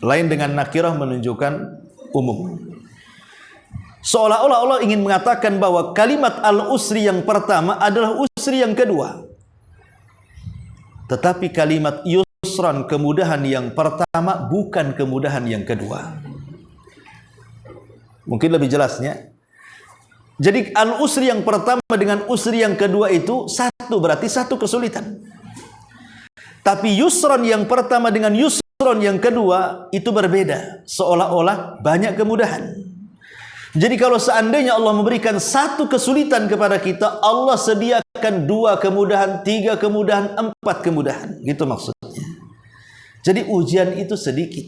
lain dengan nakirah menunjukkan umum. Seolah-olah Allah ingin mengatakan bahwa kalimat al-usri yang pertama adalah usri yang kedua. Tetapi kalimat yusran, kemudahan yang pertama, bukan kemudahan yang kedua. Mungkin lebih jelasnya. Jadi al-usri yang pertama dengan usri yang kedua itu satu, berarti satu kesulitan. Tapi yusran yang pertama dengan yusran yang kedua itu berbeda. Seolah-olah banyak kemudahan. Jadi kalau seandainya Allah memberikan satu kesulitan kepada kita, Allah sediakan 2 kemudahan, 3 kemudahan, 4 kemudahan. Gitu maksudnya. Jadi ujian itu sedikit,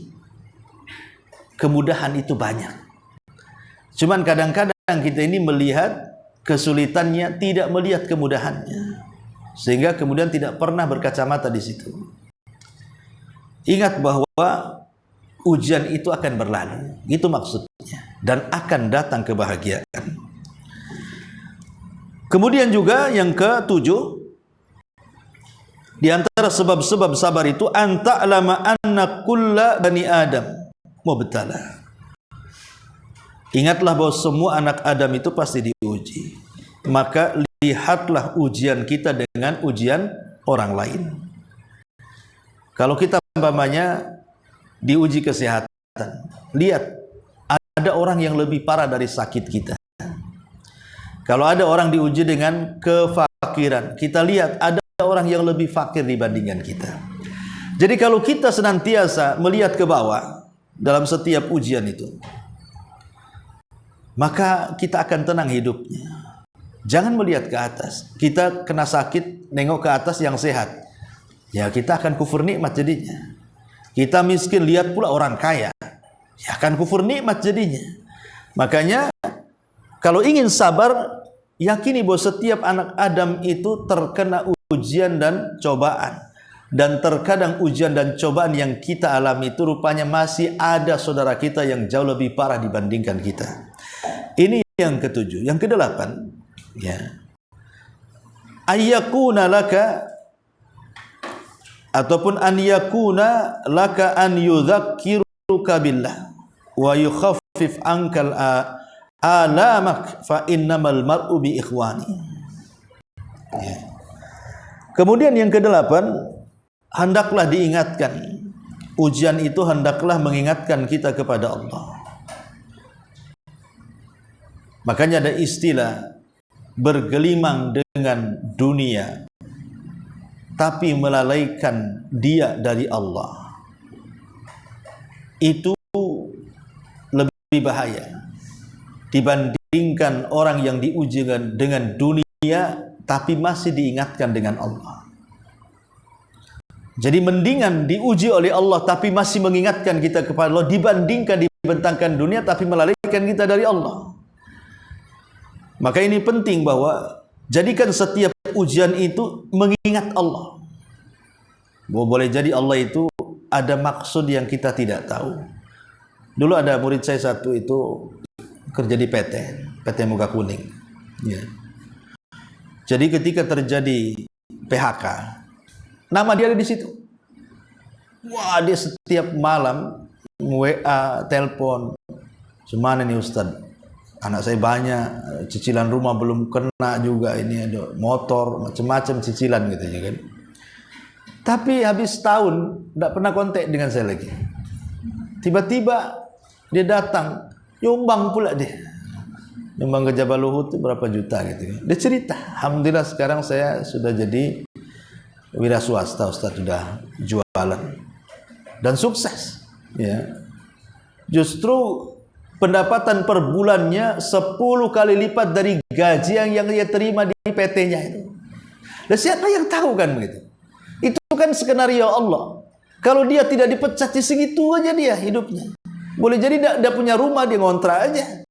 kemudahan itu banyak. Cuman kadang-kadang kita ini melihat kesulitannya, tidak melihat kemudahannya, sehingga kemudian tidak pernah berkacamata di situ. Ingat bahwa ujian itu akan berlalu, itu maksudnya, dan akan datang kebahagiaan. Kemudian juga yang ke-7, di antara sebab-sebab sabar itu anta'lama anna kulla bani Adam mubtala. Ingatlah bahwa semua anak Adam itu pasti diuji. Maka lihatlah ujian kita dengan ujian orang lain. Kalau kita umpamanya diuji kesehatan, lihat ada orang yang lebih parah dari sakit kita. Kalau ada orang diuji dengan kefakiran, kita lihat ada orang yang lebih fakir dibandingkan kita. Jadi kalau kita senantiasa melihat ke bawah dalam setiap ujian itu, maka kita akan tenang hidupnya. Jangan melihat ke atas. Kita kena sakit, nengok ke atas yang sehat, ya kita akan kufur nikmat jadinya. Kita miskin, lihat pula orang kaya, ya akan kufur nikmat jadinya. Makanya kalau ingin sabar, yakini bahwa setiap anak Adam itu terkena ujian dan cobaan. Dan terkadang ujian dan cobaan yang kita alami itu rupanya masih ada saudara kita yang jauh lebih parah dibandingkan kita. Ini yang ke-7. Yang ke-8, ya, ayyakuna laka, ataupun an yakuna laka an yudzakiruka billah wa yukhaffif ankal alamak fa innamal mar'u bi ikhwani. Ya. Kemudian yang ke-8, hendaklah diingatkan. Ujian itu hendaklah mengingatkan kita kepada Allah. Makanya ada istilah bergelimang dengan dunia tapi melalaikan dia dari Allah. Itu lebih bahaya dibandingkan orang yang diuji dengan dunia tapi masih diingatkan dengan Allah. Jadi mendingan diuji oleh Allah tapi masih mengingatkan kita kepada Allah dibandingkan dibentangkan dunia tapi melalaikan kita dari Allah. Maka ini penting bahwa jadikan setiap ujian itu mengingat Allah. Boleh jadi Allah itu ada maksud yang kita tidak tahu. Dulu ada murid saya satu itu kerja di PT Muka Kuning. Ya. Jadi ketika terjadi PHK, nama dia ada di situ. Wah, dia setiap malam WA, telepon. Gimana nih Ustadz? Anak saya banyak, cicilan rumah belum kena juga, ini ada motor, macam-macam cicilan gitu ya kan. Tapi habis tahun tidak pernah kontak dengan saya lagi. Tiba-tiba dia datang, nyumbang pula dia. Nyumbang ke Jabal Uhud itu berapa juta gitu kan. Dia cerita, alhamdulillah sekarang saya sudah jadi wira swasta, Ustaz, sudah jualan dan sukses. Ya. Justru pendapatan per bulannya 10 kali lipat dari gaji yang dia terima di PT-nya itu. Dan siapa yang tahu kan begitu? Itu kan skenario Allah. Kalau dia tidak dipecat di segitu aja dia hidupnya. Boleh jadi tidak punya rumah, dia ngontrak aja.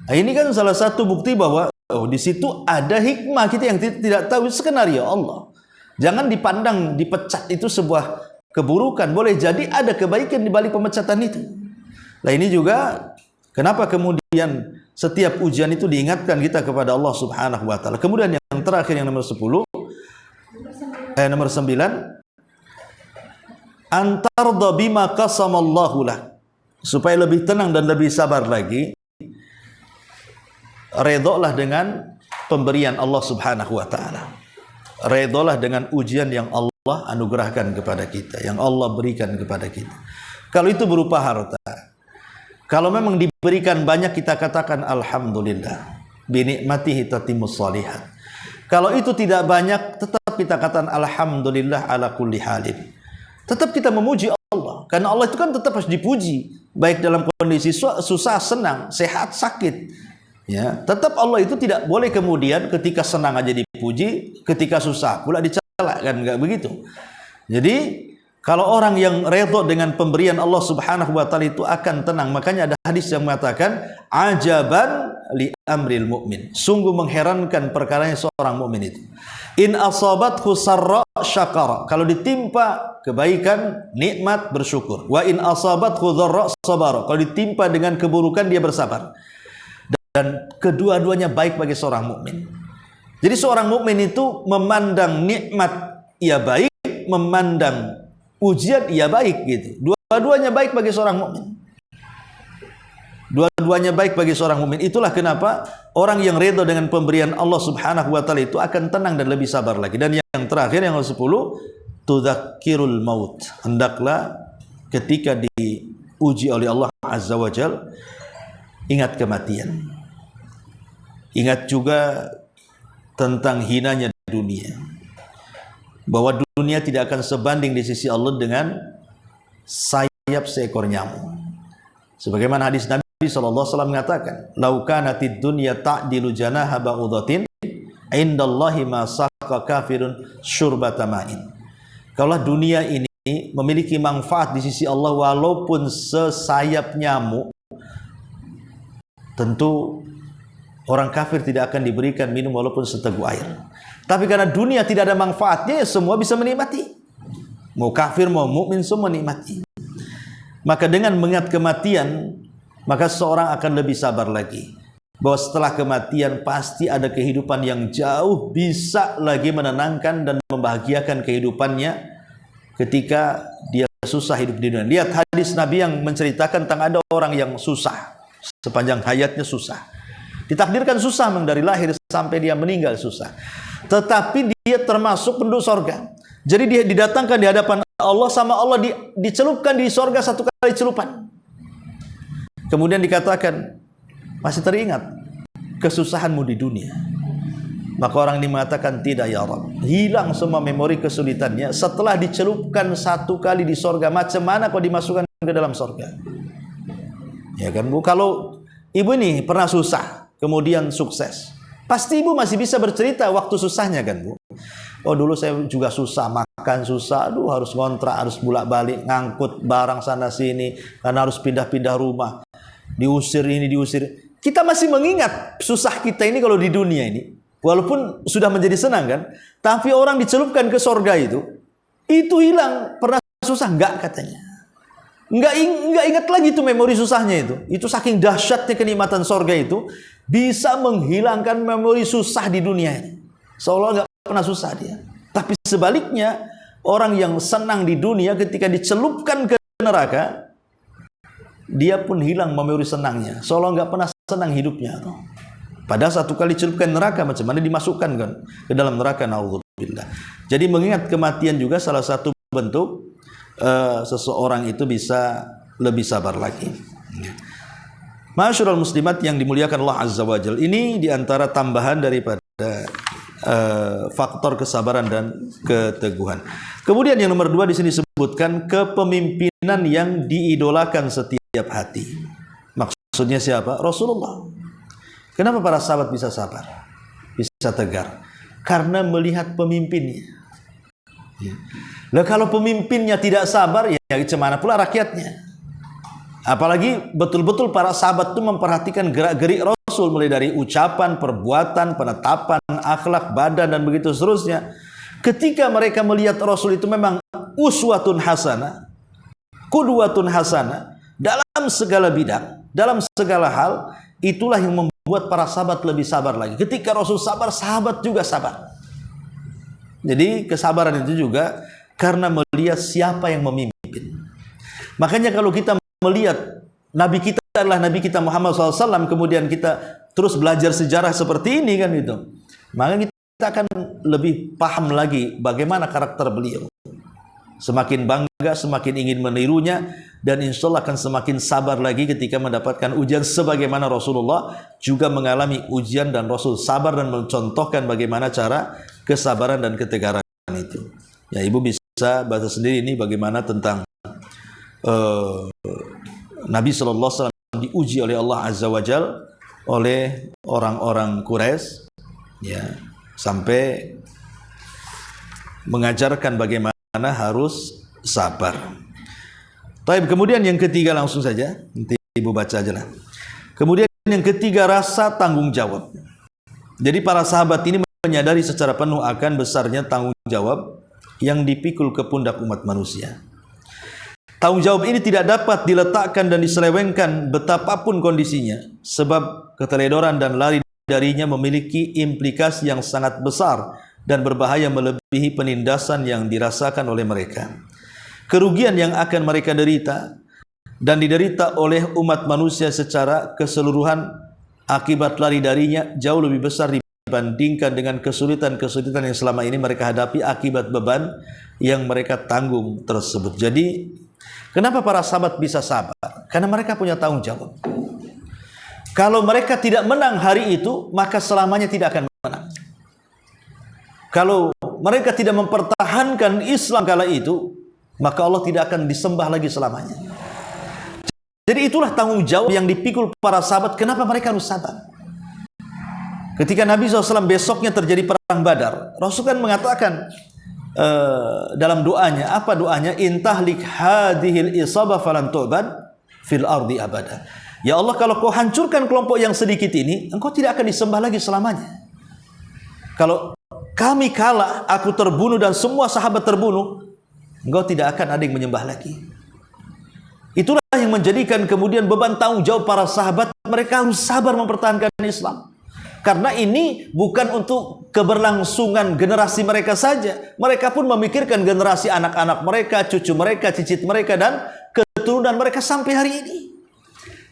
Nah, ini kan salah satu bukti bahwa di situ ada hikmah kita yang tidak tahu, skenario Allah. Jangan dipandang dipecat itu sebuah keburukan. Boleh jadi ada kebaikan di balik pemecatan itu. Nah ini juga kenapa kemudian setiap ujian itu diingatkan kita kepada Allah Subhanahu wa taala. Kemudian yang terakhir yang nomor 10, nomor 9, antarda bima qasamallahu lah. Supaya lebih tenang dan lebih sabar lagi, Redholah dengan pemberian Allah Subhanahu wa taala. Redholah dengan ujian yang Allah anugerahkan kepada kita, yang Allah berikan kepada kita. Kalau itu berupa harta, kalau memang diberikan banyak, kita katakan alhamdulillah. Binikmatihi tatimmus shalihat. Kalau itu tidak banyak, tetap kita katakan alhamdulillah ala kulli halin. Tetap kita memuji Allah, karena Allah itu kan tetap harus dipuji, baik dalam kondisi susah, senang, sehat, sakit. Ya, tetap Allah itu tidak boleh kemudian ketika senang aja dipuji, ketika susah pula dicela, kan enggak begitu. Jadi kalau orang yang redha dengan pemberian Allah Subhanahu wa taala itu akan tenang. Makanya ada hadis yang mengatakan ajaban li amril mukmin. Sungguh mengherankan perkaranya seorang mukmin itu. In asabathu sarra syakara. Kalau ditimpa kebaikan, nikmat, bersyukur. Wa in asabathu dharra sabara. Kalau ditimpa dengan keburukan, dia bersabar. Dan kedua-duanya baik bagi seorang mukmin. Jadi seorang mukmin itu memandang nikmat ia baik, memandang ujian ia baik gitu. Dua-duanya baik bagi seorang mukmin. Dua-duanya baik bagi seorang mukmin. Itulah kenapa orang yang redha dengan pemberian Allah Subhanahu wa taala itu akan tenang dan lebih sabar lagi. Dan yang terakhir, yang ke-10, tudzakirul maut. Hendaklah ketika diuji oleh Allah Azza wa Jalla, ingat kematian. Ingat juga tentang hinanya dunia. Bahwa dunia tidak akan sebanding di sisi Allah dengan sayap seekor nyamuk. Sebagaimana hadis Nabi SAW mengatakan, "Lau kanatid dunya ta'dilu janaha ba'udatin, indallahi ma saqa kafirun syurbata ma'in." Kalau dunia ini memiliki manfaat di sisi Allah walaupun sesayap nyamuk, tentu orang kafir tidak akan diberikan minum walaupun seteguk air. Tapi karena dunia tidak ada manfaatnya, ya semua bisa menikmati. Mau kafir, mau mukmin, semua menikmati. Maka dengan mengingat kematian, maka seorang akan lebih sabar lagi. Bahwa setelah kematian pasti ada kehidupan yang jauh bisa lagi menenangkan dan membahagiakan kehidupannya ketika dia susah hidup di dunia. Lihat hadis Nabi yang menceritakan tentang ada orang yang susah, sepanjang hayatnya susah. Ditakdirkan susah dari lahir sampai dia meninggal susah. Tetapi dia termasuk penduduk sorga. Jadi dia didatangkan di hadapan Allah, sama Allah dicelupkan di sorga satu kali celupan. Kemudian dikatakan, masih teringat kesusahanmu di dunia? Maka orang ini mengatakan, tidak ya Rabb. Hilang semua memori kesulitannya setelah dicelupkan satu kali di sorga. Macam mana kau dimasukkan ke dalam sorga? Ya kan Bu, kalau ibu ini pernah susah kemudian sukses, pasti ibu masih bisa bercerita waktu susahnya kan Bu. Oh dulu saya juga susah, makan susah, aduh harus ngontrak, harus bolak-balik, ngangkut barang sana sini, karena harus pindah-pindah rumah, diusir ini diusir. Kita masih mengingat susah kita ini kalau di dunia ini, walaupun sudah menjadi senang kan. Tapi orang dicelupkan ke sorga itu hilang. Pernah susah enggak katanya? Enggak ingat lagi itu memori susahnya itu. Itu saking dahsyatnya kenikmatan sorga itu bisa menghilangkan memori susah di dunia ini. Seolah enggak pernah susah dia. Tapi sebaliknya, orang yang senang di dunia ketika dicelupkan ke neraka, dia pun hilang memori senangnya. Seolah enggak pernah senang hidupnya. Padahal satu kali celupkan neraka, macam mana dimasukkan kan ke dalam neraka, naudzubillah. Jadi mengingat kematian juga salah satu bentuk seseorang itu bisa lebih sabar lagi. Ma'asyiral muslimat yang dimuliakan Allah Azza wa Jalla, ini diantara tambahan daripada faktor kesabaran dan keteguhan. Kemudian yang nomor 2 di sini disebutkan kepemimpinan yang diidolakan setiap hati. Maksudnya siapa? Rasulullah. Kenapa para sahabat bisa sabar, bisa tegar? Karena melihat pemimpinnya. Nah, kalau pemimpinnya tidak sabar, ya gimana pula rakyatnya? Apalagi betul-betul para sahabat itu memperhatikan gerak-gerik Rasul, mulai dari ucapan, perbuatan, penetapan, akhlak, badan, dan begitu seterusnya. Ketika mereka melihat Rasul itu memang uswatun hasanah, qudwatun hasanah dalam segala bidang, dalam segala hal, itulah yang membuat para sahabat lebih sabar lagi. Ketika Rasul sabar, sahabat juga sabar. Jadi kesabaran itu juga karena melihat siapa yang memimpin. Makanya kalau kita melihat Nabi kita adalah Nabi kita Muhammad SAW, kemudian kita terus belajar sejarah seperti ini kan itu, maka kita akan lebih paham lagi bagaimana karakter beliau. Semakin bangga, semakin ingin menirunya, dan insya Allah akan semakin sabar lagi ketika mendapatkan ujian sebagaimana Rasulullah juga mengalami ujian, dan Rasul sabar dan mencontohkan bagaimana cara kesabaran dan ketegaran itu. Ya, ibu bisa baca sendiri ini bagaimana tentang Nabi SAW diuji oleh Allah Azza wa Jal oleh orang-orang Quraisy, ya, sampai mengajarkan bagaimana harus sabar. Baik, kemudian yang ketiga langsung saja, nanti ibu baca aja lah. Kemudian yang ketiga, rasa tanggung jawab. Jadi para sahabat ini menyadari secara penuh akan besarnya tanggung jawab yang dipikul ke pundak umat manusia. Tanggung jawab ini tidak dapat diletakkan dan diselewengkan betapapun kondisinya, sebab keteledoran dan lari darinya memiliki implikasi yang sangat besar dan berbahaya melebihi penindasan yang dirasakan oleh mereka. Kerugian yang akan mereka derita dan diderita oleh umat manusia secara keseluruhan akibat lari darinya jauh lebih besar dibandingkan dengan kesulitan-kesulitan yang selama ini mereka hadapi akibat beban yang mereka tanggung tersebut. Jadi, kenapa para sahabat bisa sabar? Karena mereka punya tanggung jawab. Kalau mereka tidak menang hari itu, maka selamanya tidak akan menang. Kalau mereka tidak mempertahankan Islam kala itu, maka Allah tidak akan disembah lagi selamanya. Jadi itulah tanggung jawab yang dipikul para sahabat. Kenapa mereka harus sabar? Ketika Nabi SAW besoknya terjadi perang Badar, Rasul kan mengatakan dalam doanya, apa doanya? Intahlik hadhil isabah falan tu'bad fil ardi abada. Ya Allah, kalau kau hancurkan kelompok yang sedikit ini, engkau tidak akan disembah lagi selamanya. Kalau kami kalah, aku terbunuh dan semua sahabat terbunuh, engkau tidak akan ada yang menyembah lagi. Itulah yang menjadikan kemudian beban tanggung jawab para sahabat. Mereka harus sabar mempertahankan Islam. Karena ini bukan untuk keberlangsungan generasi mereka saja. Mereka pun memikirkan generasi anak-anak mereka, cucu mereka, cicit mereka, dan keturunan mereka sampai hari ini.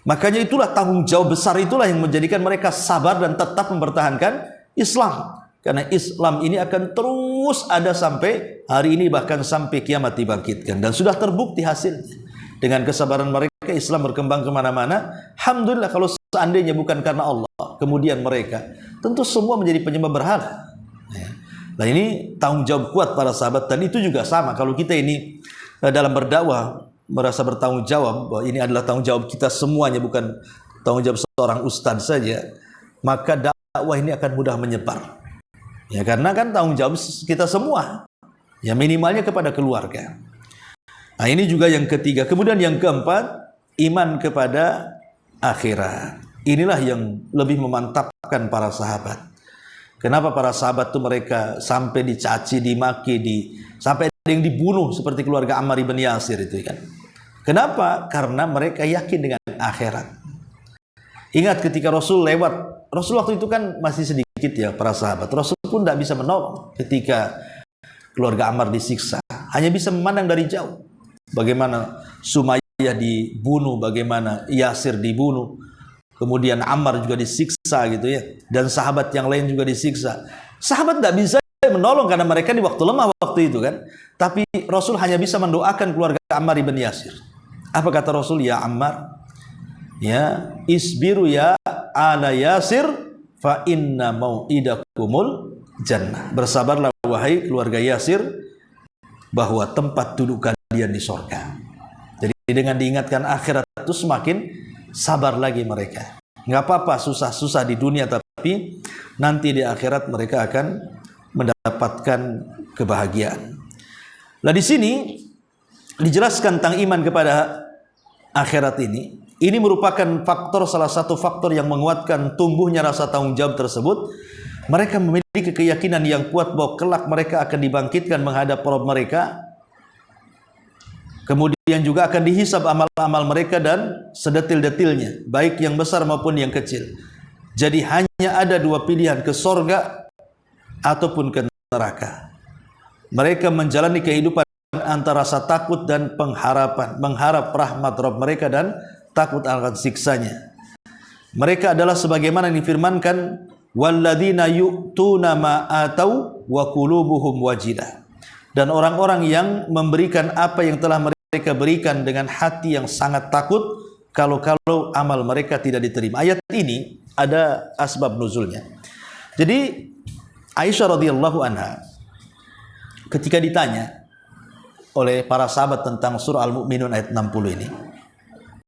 Makanya itulah tanggung jawab besar, itulah yang menjadikan mereka sabar dan tetap mempertahankan Islam. Karena Islam ini akan terus ada sampai hari ini, bahkan sampai kiamat dibangkitkan. Dan sudah terbukti hasilnya. Dengan kesabaran mereka, Islam berkembang kemana-mana. Alhamdulillah, kalau seandainya bukan karena Allah, kemudian mereka, tentu semua menjadi penyembah berhala. Nah, ini tanggung jawab kuat para sahabat. Dan itu juga sama, kalau kita ini dalam berdakwah merasa bertanggung jawab bahwa ini adalah tanggung jawab kita semuanya, bukan tanggung jawab seorang ustadz saja, maka dakwah ini akan mudah menyebar. Ya, karena kan tanggung jawab kita semua, ya minimalnya kepada keluarga. Nah, ini juga yang ketiga. Kemudian yang keempat, iman kepada akhirat. Inilah yang lebih memantapkan para sahabat. Kenapa para sahabat itu mereka sampai dicaci, dimaki, sampai ada yang dibunuh seperti keluarga Ammar ibn Yasir itu kan. Kenapa? Karena mereka yakin dengan akhirat. Ingat ketika Rasul lewat, Rasul waktu itu kan masih sedikit ya para sahabat. Rasul pun tidak bisa menolong ketika keluarga Ammar disiksa. Hanya bisa memandang dari jauh. Bagaimana Sumayyah dibunuh, bagaimana Yasir dibunuh, kemudian Ammar juga disiksa gitu ya, dan sahabat yang lain juga disiksa. Sahabat tidak bisa menolong karena mereka di waktu lemah waktu itu kan. Tapi Rasul hanya bisa mendoakan keluarga Ammar ibn Yasir. Apa kata Rasul? Ya Ammar, ya isbiru ya ala Yasir, fa inna mau'idakumul jannah. Bersabarlah wahai keluarga Yasir, bahwa tempat duduk kalian di sorga. Jadi dengan diingatkan akhirat itu semakin sabar lagi mereka. Nggak apa-apa susah-susah di dunia, tapi nanti di akhirat mereka akan mendapatkan kebahagiaan. Nah, di sini dijelaskan tentang iman kepada akhirat ini. Ini merupakan faktor, salah satu faktor yang menguatkan tumbuhnya rasa tanggung jawab tersebut. Mereka memiliki keyakinan yang kuat bahwa kelak mereka akan dibangkitkan menghadap Rabb mereka. Kemudian juga akan dihisab amal-amal mereka dan sedetil-detilnya, baik yang besar maupun yang kecil. Jadi hanya ada dua pilihan, ke sorga ataupun ke neraka. Mereka menjalani kehidupan antara rasa takut dan pengharapan, mengharap rahmat Rabb mereka dan takut akan siksanya. Mereka adalah sebagaimana yang difirmankan, walladzina yu'tuna ma atau wa qulubuhum wajilah. Dan orang-orang yang memberikan apa yang telah mereka berikan dengan hati yang sangat takut kalau amal mereka tidak diterima. Ayat ini ada asbab nuzulnya. Jadi Aisyah radhiyallahu anha ketika ditanya oleh para sahabat tentang surah Al-Mu'minun ayat 60 ini,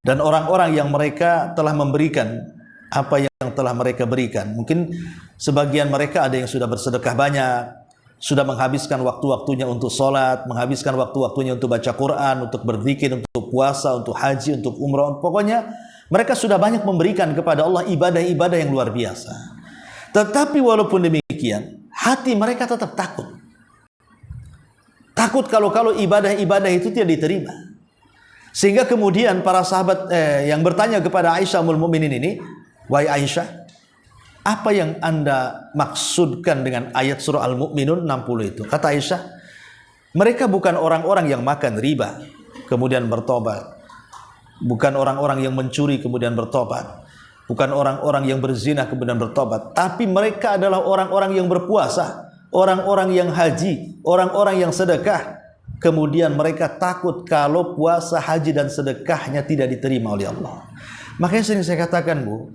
dan orang-orang yang mereka telah memberikan apa yang telah mereka berikan, mungkin sebagian mereka ada yang sudah bersedekah banyak, sudah menghabiskan waktu-waktunya untuk sholat, menghabiskan waktu-waktunya untuk baca Quran, untuk berzikir, untuk puasa, untuk haji, untuk umrah. Pokoknya mereka sudah banyak memberikan kepada Allah ibadah-ibadah yang luar biasa. Tetapi walaupun demikian, hati mereka tetap takut. Takut kalau ibadah-ibadah itu tidak diterima. Sehingga kemudian para sahabat yang bertanya kepada Aisyah Ummul Mukminin ini, wahai Aisyah, apa yang Anda maksudkan dengan ayat surah Al-Mu'minun 60 itu? Kata Aisyah, mereka bukan orang-orang yang makan riba kemudian bertobat, bukan orang-orang yang mencuri kemudian bertobat, bukan orang-orang yang berzina kemudian bertobat, tapi mereka adalah orang-orang yang berpuasa, orang-orang yang haji, orang-orang yang sedekah. Kemudian mereka takut kalau puasa, haji dan sedekahnya tidak diterima oleh Allah. Makanya sering saya katakan, Bu,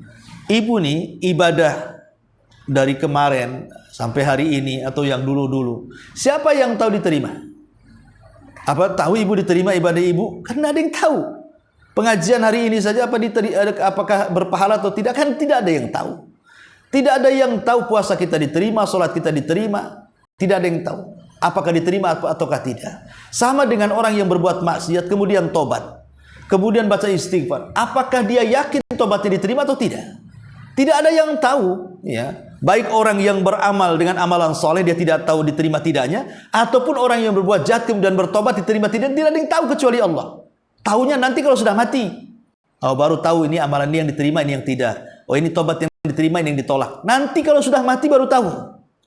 ibu nih ibadah dari kemarin sampai hari ini atau yang dulu-dulu, siapa yang tahu diterima? Apa tahu ibu diterima ibadah ibu? Karena ada yang tahu. Pengajian hari ini saja apakah berpahala atau tidak, kan tidak ada yang tahu. Tidak ada yang tahu puasa kita diterima, sholat kita diterima. Tidak ada yang tahu apakah diterima ataukah tidak. Sama dengan orang yang berbuat maksiat kemudian tobat, kemudian baca istighfar, apakah dia yakin tobatnya diterima atau tidak? Tidak ada yang tahu, ya. Baik orang yang beramal dengan amalan soleh, dia tidak tahu diterima tidaknya, ataupun orang yang berbuat jahat kemudian bertobat diterima tidak ada yang tahu kecuali Allah. Tahunya nanti kalau sudah mati. Oh, baru tahu ini amalan ini yang diterima, ini yang tidak. Oh, ini tobat yang diterima, ini yang ditolak. Nanti kalau sudah mati baru tahu.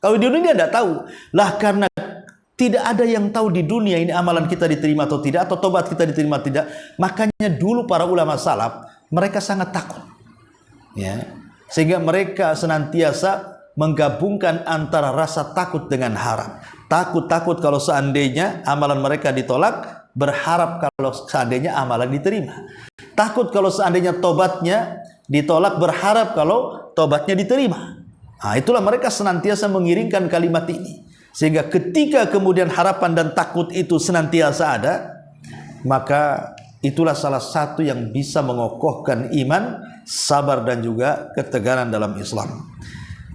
Kalau di dunia tidak tahu. Lah karena tidak ada yang tahu di dunia ini amalan kita diterima atau tidak, atau tobat kita diterima atau tidak. Makanya dulu para ulama salaf mereka sangat takut, ya, sehingga mereka senantiasa menggabungkan antara rasa takut dengan harap. Takut kalau seandainya amalan mereka ditolak, berharap kalau seandainya amalan diterima. Takut kalau seandainya tobatnya ditolak, berharap kalau tobatnya diterima. Nah, itulah mereka senantiasa mengiringkan kalimat ini. Sehingga ketika kemudian harapan dan takut itu senantiasa ada, maka itulah salah satu yang bisa mengokohkan iman, sabar dan juga ketegaran dalam Islam.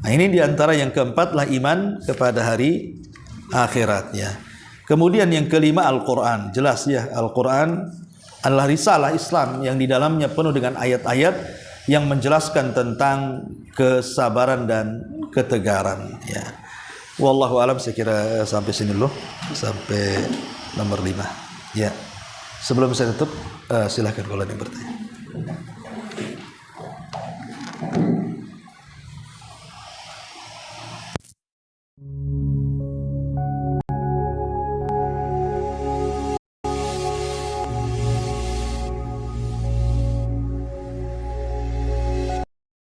Nah, ini diantara yang keempat lah iman kepada hari akhiratnya. Kemudian yang kelima Al-Quran. Jelas ya, Al-Quran adalah risalah Islam yang di dalamnya penuh dengan ayat-ayat yang menjelaskan tentang kesabaran dan ketegaran, ya. Wallahu alam, saya kira sampai sini dulu, sampai nomor 5. Ya. Sebelum saya tutup, silahkan kalau ada yang bertanya.